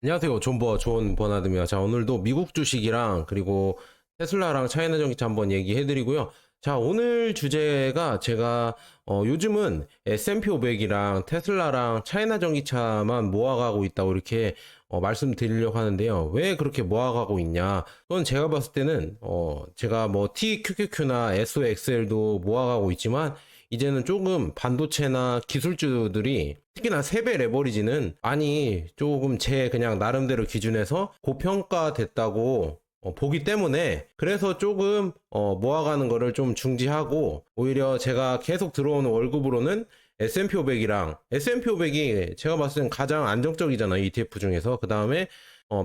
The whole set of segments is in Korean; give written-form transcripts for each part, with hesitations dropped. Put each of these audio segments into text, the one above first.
안녕하세요. 존 버나드입니다. 자, 오늘도 미국 주식이랑 그리고 테슬라랑 차이나 전기차 한번 얘기해드리고요. 자, 오늘 주제가 제가 요즘은 S&P 500이랑 테슬라랑 차이나 전기차만 모아가고 있다고 이렇게 말씀드리려고 하는데요. 왜 그렇게 모아가고 있냐? 그건 제가 봤을 때는 제가 뭐 TQQQ나 SOXL도 모아가고 있지만 이제는 조금 반도체나 기술주들이 특히나 세배 레버리지는 많이 조금 제 그냥 나름대로 기준에서 고평가됐다고 보기 때문에 그래서 조금 모아가는 거를 좀 중지하고 오히려 제가 계속 들어오는 월급으로는 S&P 500이랑 S&P 500이 제가 봤을 땐 가장 안정적이잖아요. ETF 중에서. 그 다음에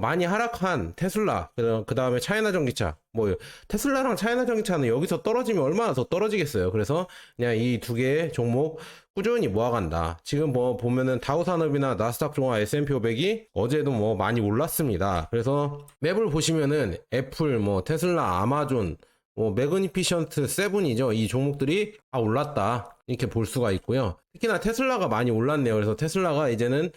많이 하락한 테슬라, 그 다음에 차이나 전기차. 뭐, 테슬라랑 차이나 전기차는 여기서 떨어지면 얼마나 더 떨어지겠어요. 그래서 그냥 이 두 개의 종목 꾸준히 모아간다. 지금 뭐 보면은 다우산업이나 나스닥 종합 S&P 500이 어제도 뭐 많이 올랐습니다. 그래서 맵을 보시면은 애플, 뭐 테슬라, 아마존, 뭐 매그니피션트 세븐이죠. 이 종목들이 다 올랐다. 이렇게 볼 수가 있고요. 특히나 테슬라가 많이 올랐네요. 그래서 테슬라가 이제는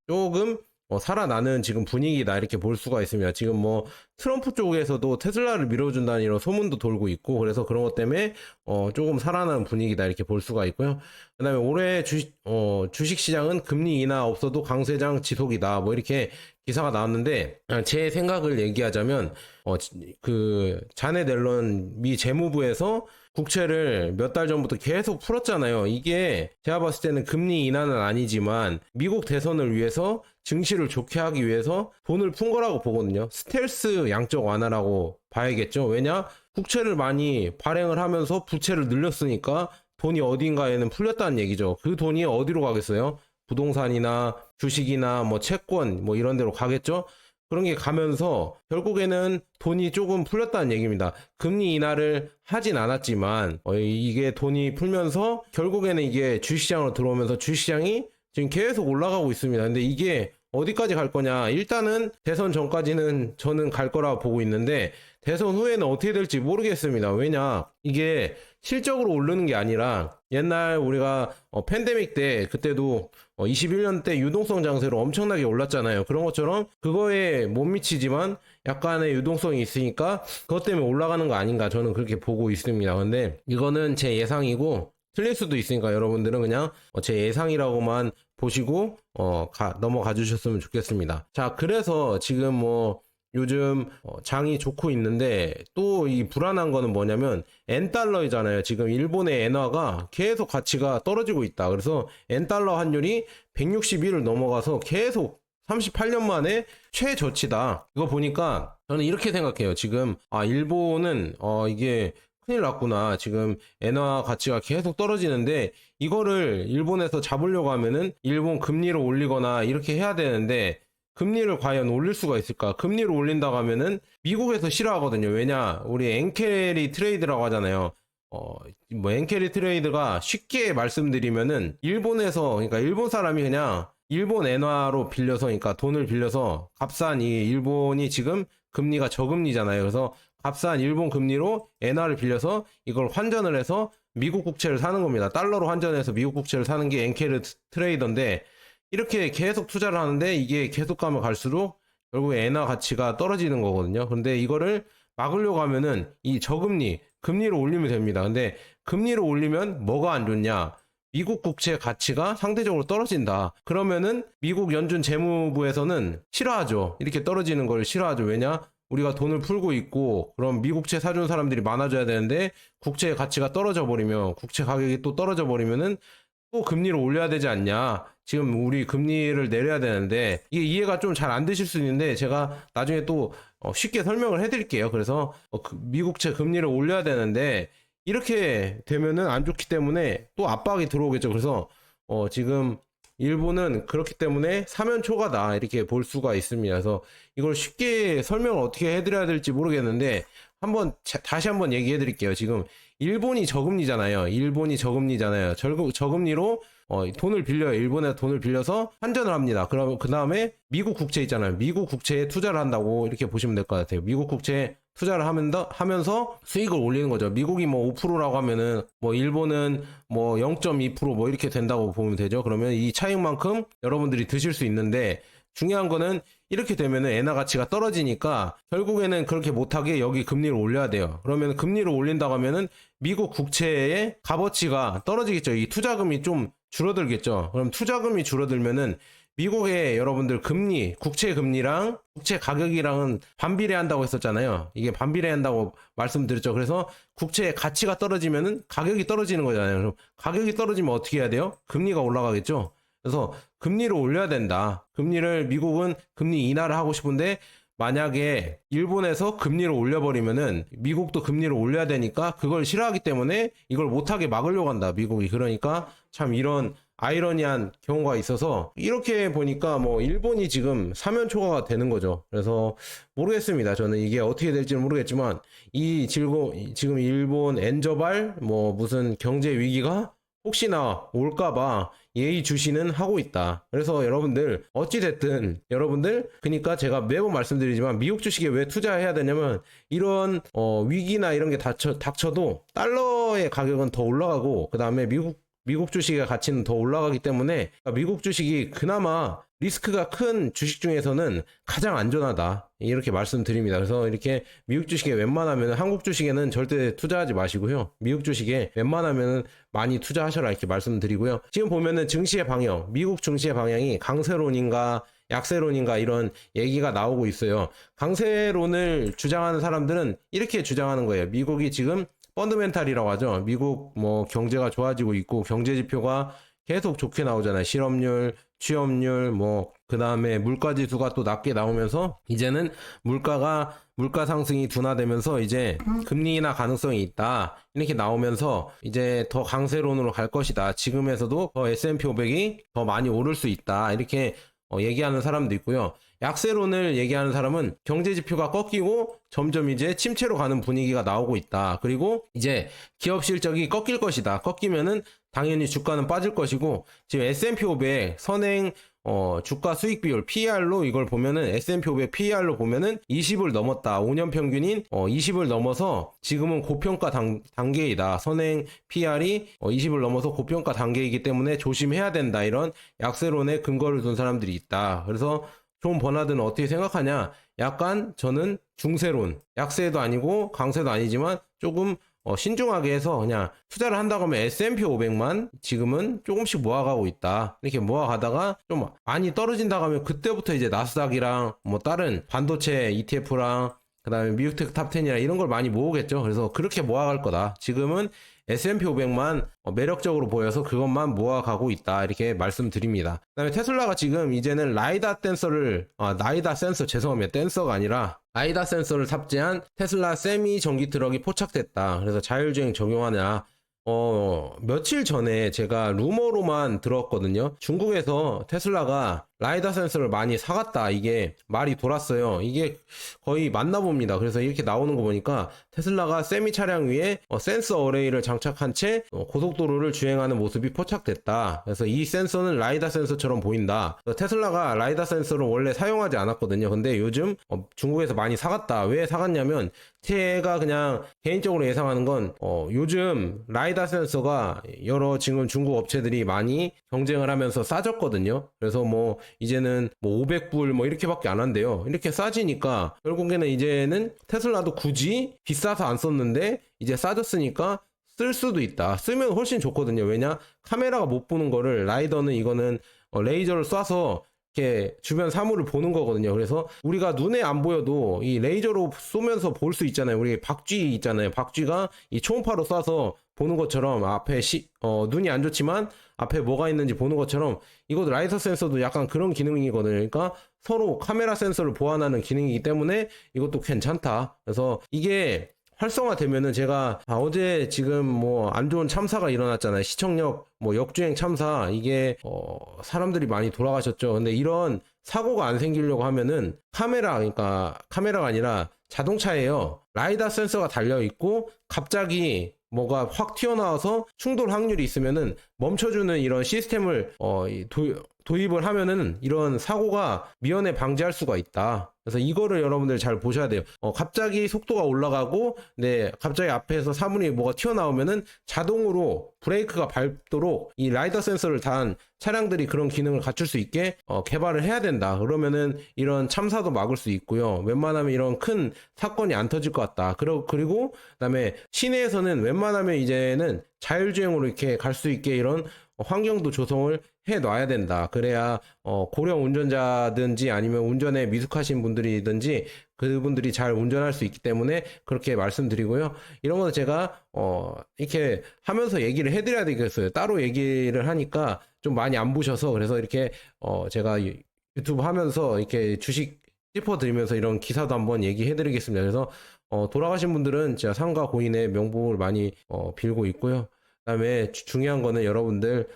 조금 살아나는 지금 분위기다 이렇게 볼 수가 있습니다. 지금 뭐 트럼프 쪽에서도 테슬라를 밀어준다는 이런 소문도 돌고 있고 그래서 그런 것 때문에 조금 살아나는 분위기다 이렇게 볼 수가 있고요. 그다음에 올해 주식 시장은 금리 인하 없어도 강세장 지속이다 뭐 이렇게 기사가 나왔는데 제 생각을 얘기하자면 그 자네 델런 미 재무부에서 국채를 몇 달 전부터 계속 풀었잖아요. 이게 제가 봤을 때는 금리 인하는 아니지만 미국 대선을 위해서 증시를 좋게 하기 위해서 돈을 푼 거라고 보거든요. 스텔스 양적 완화라고 봐야겠죠. 왜냐? 국채를 많이 발행을 하면서 부채를 늘렸으니까 돈이 어딘가에는 풀렸다는 얘기죠. 그 돈이 어디로 가겠어요? 부동산이나 주식이나 뭐 채권 뭐 이런 데로 가겠죠. 그런 게 가면서 결국에는 돈이 조금 풀렸다는 얘기입니다. 금리 인하를 하진 않았지만 이게 돈이 풀면서 결국에는 이게 주식시장으로 들어오면서 주식시장이 지금 계속 올라가고 있습니다. 근데 이게 어디까지 갈 거냐? 일단은 대선 전까지는 저는 갈 거라고 보고 있는데 대선 후에는 어떻게 될지 모르겠습니다. 왜냐? 이게 실적으로 오르는 게 아니라 옛날 우리가 팬데믹 때 그때도 21년 때 유동성 장세로 엄청나게 올랐잖아요. 그런 것처럼 그거에 못 미치지만 약간의 유동성이 있으니까 그것 때문에 올라가는 거 아닌가 저는 그렇게 보고 있습니다. 근데 이거는 제 예상이고 틀릴 수도 있으니까 여러분들은 그냥 제 예상이라고만 보시고 넘어가 주셨으면 좋겠습니다. 자, 그래서 지금 뭐 요즘 장이 좋고 있는데 또 이 불안한 거는 뭐냐면 N달러이잖아요. 지금 일본의 엔화가 계속 가치가 떨어지고 있다. 그래서 N달러 환율이 161을 넘어가서 계속 38년 만에 최저치다. 이거 보니까 저는 이렇게 생각해요. 지금 일본은 이게 큰일 났구나. 지금 엔화 가치가 계속 떨어지는데 이거를 일본에서 잡으려고 하면은 일본 금리를 올리거나 이렇게 해야 되는데 금리를 과연 올릴 수가 있을까? 금리를 올린다고 하면은 미국에서 싫어하거든요. 왜냐? 우리 엔캐리 트레이드라고 하잖아요. 뭐 엔캐리 트레이드가 쉽게 말씀드리면은 일본에서 그러니까 일본 사람이 그냥 일본 엔화로 빌려서 그러니까 돈을 빌려서 값싼 이 일본이 지금 금리가 저금리잖아요. 그래서 값싼 일본 금리로 엔화를 빌려서 이걸 환전을 해서 미국 국채를 사는 겁니다. 달러로 환전해서 미국 국채를 사는 게 엔캐리 트레이더인데 이렇게 계속 투자를 하는데 이게 계속 가면 갈수록 결국에 엔화 가치가 떨어지는 거거든요. 근데 이거를 막으려고 하면은 이 저금리, 금리를 올리면 됩니다. 근데 금리를 올리면 뭐가 안 좋냐? 미국 국채 가치가 상대적으로 떨어진다. 그러면은 미국 연준 재무부에서는 싫어하죠. 이렇게 떨어지는 걸 싫어하죠. 왜냐? 우리가 돈을 풀고 있고 그럼 미국채 사준 사람들이 많아져야 되는데 국채의 가치가 떨어져 버리면 국채 가격이 또 떨어져 버리면은 또 금리를 올려야 되지 않냐. 지금 우리 금리를 내려야 되는데 이게 이해가 좀 잘 안 되실 수 있는데 제가 나중에 또 쉽게 설명을 해드릴게요. 그래서 미국채 금리를 올려야 되는데 이렇게 되면은 안 좋기 때문에 또 압박이 들어오겠죠. 그래서 지금 일본은 그렇기 때문에 사면초가다 이렇게 볼 수가 있습니다. 그래서 이걸 쉽게 설명을 어떻게 해드려야 될지 모르겠는데 다시 한번 얘기해 드릴게요. 지금 일본이 저금리잖아요. 일본이 저금리잖아요. 저금리로 돈을 빌려요. 일본에 돈을 빌려서 환전을 합니다. 그럼 그 다음에 미국 국채 있잖아요. 미국 국채에 투자를 한다고 이렇게 보시면 될 것 같아요. 미국 국채에 투자를 하면서 수익을 올리는 거죠. 미국이 뭐 5%라고 하면은 뭐 일본은 뭐 0.2%뭐 이렇게 된다고 보면 되죠. 그러면 이 차익만큼 여러분들이 드실 수 있는데 중요한 거는 이렇게 되면은 엔화 가치가 떨어지니까 결국에는 그렇게 못하게 여기 금리를 올려야 돼요. 그러면 금리를 올린다고 하면은 미국 국채의 값어치가 떨어지겠죠. 이 투자금이 좀 줄어들겠죠. 그럼 투자금이 줄어들면은 미국의 여러분들 금리, 국채 금리랑 국채 가격이랑은 반비례한다고 했었잖아요. 이게 반비례한다고 말씀드렸죠. 그래서 국채의 가치가 떨어지면은 가격이 떨어지는 거잖아요. 그럼 가격이 떨어지면 어떻게 해야 돼요? 금리가 올라가겠죠. 그래서 금리를 올려야 된다. 금리를 미국은 금리 인하를 하고 싶은데 만약에 일본에서 금리를 올려버리면은 미국도 금리를 올려야 되니까 그걸 싫어하기 때문에 이걸 못하게 막으려고 한다. 미국이. 그러니까 참 이런 아이러니한 경우가 있어서 이렇게 보니까 뭐 일본이 지금 사면초가가 되는 거죠. 그래서 모르겠습니다. 저는 이게 어떻게 될지는 모르겠지만 이 지금 일본 엔저발 뭐 무슨 경제 위기가 혹시나 올까봐 예의주시는 하고 있다. 그래서 여러분들 어찌됐든 여러분들 그러니까 제가 매번 말씀드리지만 미국 주식에 왜 투자해야 되냐면 이런 위기나 이런 게 닥쳐도 달러의 가격은 더 올라가고 그 다음에 미국 주식의 가치는 더 올라가기 때문에 미국 주식이 그나마 리스크가 큰 주식 중에서는 가장 안전하다. 이렇게 말씀드립니다. 그래서 이렇게 미국 주식에 웬만하면 한국 주식에는 절대 투자하지 마시고요. 미국 주식에 웬만하면 많이 투자하셔라 이렇게 말씀드리고요. 지금 보면은 증시의 방향, 미국 증시의 방향이 강세론인가 약세론인가 이런 얘기가 나오고 있어요. 강세론을 주장하는 사람들은 이렇게 주장하는 거예요. 미국이 지금 펀드멘탈이라고 하죠. 미국 뭐 경제가 좋아지고 있고 경제 지표가 계속 좋게 나오잖아요. 실업률, 취업률, 뭐 그 다음에 물가 지수가 또 낮게 나오면서 이제는 물가 상승이 둔화되면서 이제 금리 인하 가능성이 있다. 이렇게 나오면서 이제 더 강세론으로 갈 것이다. 지금에서도 더 S&P 500이 더 많이 오를 수 있다. 이렇게 얘기하는 사람도 있고요. 약세론을 얘기하는 사람은 경제 지표가 꺾이고 점점 이제 침체로 가는 분위기가 나오고 있다. 그리고 이제 기업 실적이 꺾일 것이다. 꺾이면은 당연히 주가는 빠질 것이고 지금 S&P 500 선행 주가 수익 비율 PER로 이걸 보면은 S&P 500 PER로 보면은 20을 넘었다. 5년 평균인 20을 넘어서 지금은 고평가 단계이다. 선행 PER이 20을 넘어서 고평가 단계이기 때문에 조심해야 된다. 이런 약세론에 근거를 둔 사람들이 있다. 그래서 존 버나드는 어떻게 생각하냐? 약간 저는 중세론, 약세도 아니고 강세도 아니지만 조금 신중하게 해서 그냥 투자를 한다고 하면 S&P 500만 지금은 조금씩 모아가고 있다. 이렇게 모아가다가 좀 많이 떨어진다고 하면 그때부터 이제 나스닥이랑 뭐 다른 반도체 ETF랑 그 다음에 미국테크 탑10이랑 이런 걸 많이 모으겠죠. 그래서 그렇게 모아갈 거다. 지금은 S&P 500만 매력적으로 보여서 그것만 모아가고 있다. 이렇게 말씀드립니다. 그 다음에 테슬라가 지금 이제는 라이다 센서 죄송합니다. 댄서가 아니라 라이다 센서를 탑재한 테슬라 세미 전기 트럭이 포착됐다. 그래서 자율주행 적용하냐. 며칠 전에 제가 루머로만 들었거든요. 중국에서 테슬라가 라이다 센서를 많이 사갔다. 이게 말이 돌았어요. 이게 거의 맞나 봅니다. 그래서 이렇게 나오는 거 보니까 테슬라가 세미 차량 위에 센서 어레이를 장착한 채 고속도로를 주행하는 모습이 포착됐다. 그래서 이 센서는 라이다 센서처럼 보인다. 테슬라가 라이다 센서를 원래 사용하지 않았거든요. 근데 요즘 중국에서 많이 사갔다. 왜 사갔냐면 제가 그냥 개인적으로 예상하는 건 요즘 라이다 센서가 여러 지금 중국 업체들이 많이 경쟁을 하면서 싸졌거든요. 그래서 뭐 이제는 뭐 500불 뭐 이렇게밖에 안 한대요. 이렇게 싸지니까 결국에는 이제는 테슬라도 굳이 비싸서 안 썼는데 이제 싸졌으니까 쓸 수도 있다. 쓰면 훨씬 좋거든요. 왜냐? 카메라가 못 보는 거를 라이더는 이거는 레이저를 쏴서 이렇게 주변 사물을 보는 거거든요. 그래서 우리가 눈에 안 보여도 이 레이저로 쏘면서 볼 수 있잖아요. 우리 박쥐 있잖아요. 박쥐가 이 초음파로 쏴서 보는 것처럼 앞에 눈이 안 좋지만 앞에 뭐가 있는지 보는 것처럼 이것도 라이더 센서도 약간 그런 기능이거든요. 그러니까 서로 카메라 센서를 보완하는 기능이기 때문에 이것도 괜찮다. 그래서 이게 활성화되면은 제가 어제 지금 뭐 안 좋은 참사가 일어났잖아요. 시청역 뭐 역주행 참사 이게 사람들이 많이 돌아가셨죠. 근데 이런 사고가 안 생기려고 하면은 그러니까 카메라가 아니라 자동차에요. 라이다 센서가 달려 있고 갑자기 뭐가 확 튀어나와서 충돌 확률이 있으면은 멈춰주는 이런 시스템을 도입을 하면은 이런 사고가 미연에 방지할 수가 있다. 그래서 이거를 여러분들 잘 보셔야 돼요. 갑자기 속도가 올라가고, 네, 갑자기 앞에서 사물이 뭐가 튀어나오면은 자동으로 브레이크가 밟도록 이 라이더 센서를 단 차량들이 그런 기능을 갖출 수 있게 개발을 해야 된다. 그러면은 이런 참사도 막을 수 있고요. 웬만하면 이런 큰 사건이 안 터질 것 같다. 그리고 그다음에 시내에서는 웬만하면 이제는 자율주행으로 이렇게 갈 수 있게 이런 환경도 조성을 해 놔야 된다. 그래야 고령 운전자든지 아니면 운전에 미숙하신 분들이든지 그분들이 잘 운전할 수 있기 때문에 그렇게 말씀드리고요. 이런 거는 제가 이렇게 하면서 얘기를 해드려야 되겠어요. 따로 얘기를 하니까 좀 많이 안 보셔서. 그래서 이렇게 제가 유튜브 하면서 이렇게 주식 짚어드리면서 이런 기사도 한번 얘기해드리겠습니다. 그래서 돌아가신 분들은 진짜 상가 고인의 명복을 많이 빌고 있고요. 그다음에 중요한 거는 여러분들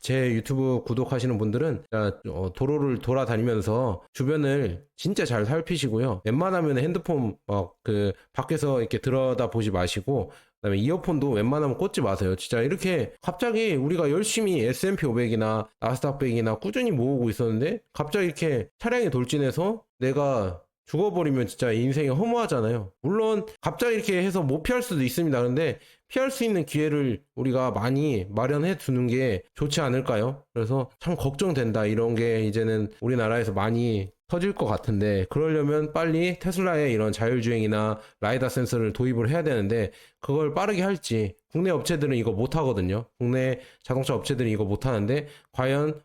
제 유튜브 구독하시는 분들은 도로를 돌아다니면서 주변을 진짜 잘 살피시고요. 웬만하면 핸드폰 막 그 밖에서 이렇게 들여다 보지 마시고, 그다음에 이어폰도 웬만하면 꽂지 마세요. 진짜 이렇게 갑자기 우리가 열심히 S&P 500이나 나스닥 100이나 꾸준히 모으고 있었는데 갑자기 이렇게 차량이 돌진해서 내가 죽어버리면 진짜 인생이 허무하잖아요. 물론 갑자기 이렇게 해서 못 피할 수도 있습니다. 근데 피할 수 있는 기회를 우리가 많이 마련해 두는 게 좋지 않을까요? 그래서 참 걱정된다. 이런 게 이제는 우리나라에서 많이 터질 것 같은데, 그러려면 빨리 테슬라의 이런 자율주행이나 라이다 센서를 도입을 해야 되는데 그걸 빠르게 할지, 국내 업체들은 이거 못 하거든요. 국내 자동차 업체들은 이거 못 하는데 과연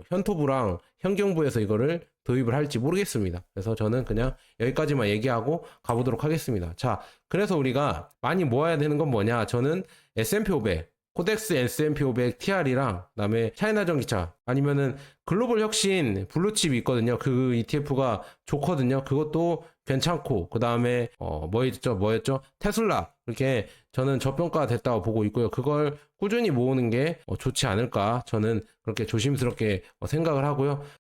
현토부랑 현경부에서 이거를 도입을 할지 모르겠습니다. 그래서 저는 그냥 여기까지만 얘기하고 가보도록 하겠습니다. 자, 그래서 우리가 많이 모아야 되는 건 뭐냐? 저는 S&P 500, 코덱스 S&P 500 TR이랑 그다음에 차이나 전기차, 아니면은 글로벌 혁신 블루칩이 있거든요. 그 ETF가 좋거든요. 그것도 괜찮고, 그다음에 뭐였죠? 테슬라. 이렇게 저는 저평가 됐다고 보고 있고요. 그걸 꾸준히 모으는 게 좋지 않을까, 저는 그렇게 조심스럽게 생각을 하고요.